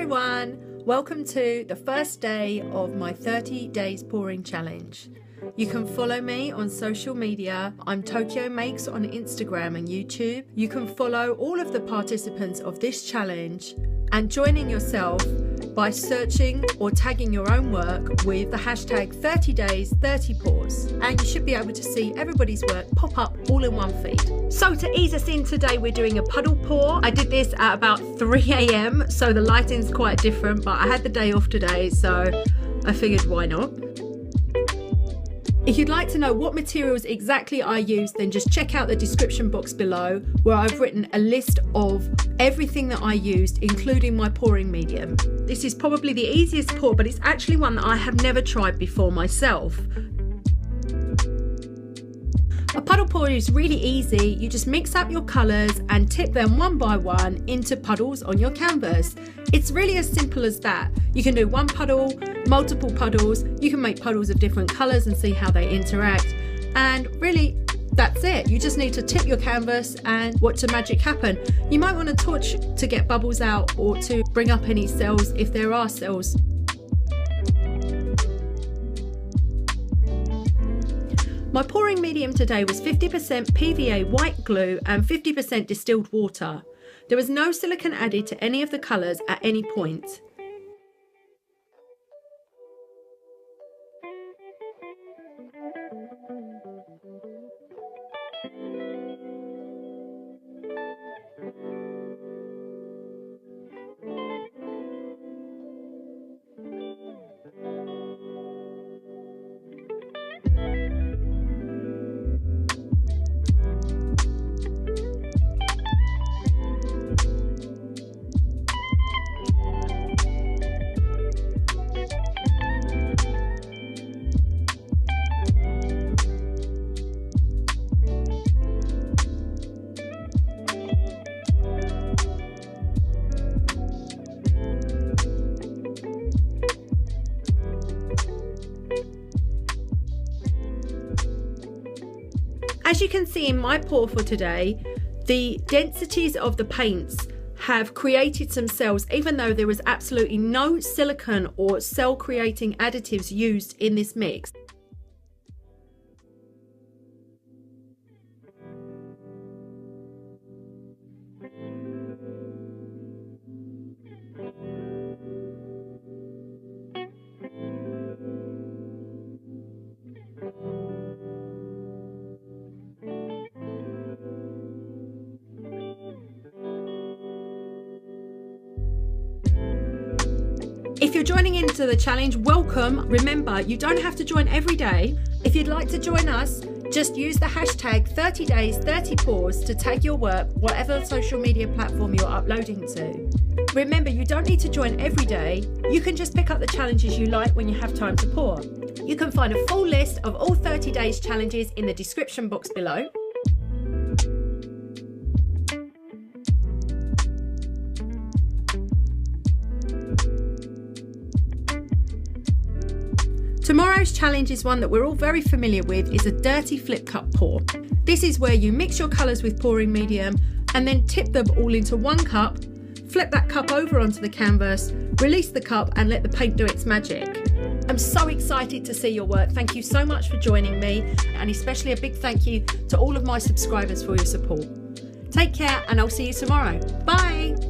everyone, welcome to the first day of my 30 days pouring challenge. You can follow me on social media. I'm Tokyo Makes on Instagram and YouTube. You can follow all of the participants of this challenge and joining yourself by searching or tagging your own work with the hashtag 30days30 pours, and you should be able to see everybody's work pop up all in one feed. So to ease us in today, we're doing a puddle pour. I did this at about 3 a.m, so the lighting's quite different, but I had the day off today, so I figured why not. If you'd like to know what materials exactly I use, then just check out the description box below, where I've written a list of everything that I used, including my pouring medium. This is probably the easiest pour, but it's actually one that I have never tried before myself. A puddle pour is really easy. You just mix up your colours and tip them one by one into puddles on your canvas. It's really as simple as that. You can do one puddle, multiple puddles, you can make puddles of different colours and see how they interact, and really that's it. You just need to tip your canvas and watch the magic happen. You might want a torch to get bubbles out or to bring up any cells if there are cells. My pouring medium today was 50% PVA white glue and 50% distilled water. There was no silicone added to any of the colours at any point. As you can see in my pour for today, the densities of the paints have created some cells, even though there was absolutely no silicone or cell creating additives used in this mix. If you're joining into the challenge, welcome. Remember, you don't have to join every day. If you'd like to join us, just use the hashtag 30days30 pours to tag your work, whatever social media platform you're uploading to. Remember, you don't need to join every day. You can just pick up the challenges you like when you have time to pour. You can find a full list of all 30 days challenges in the description box below. Tomorrow's challenge is one that we're all very familiar with, is a dirty flip cup pour. This is where you mix your colours with pouring medium and then tip them all into one cup, flip that cup over onto the canvas, release the cup and let the paint do its magic. I'm so excited to see your work. Thank you so much for joining me, and especially a big thank you to all of my subscribers for your support. Take care and I'll see you tomorrow. Bye!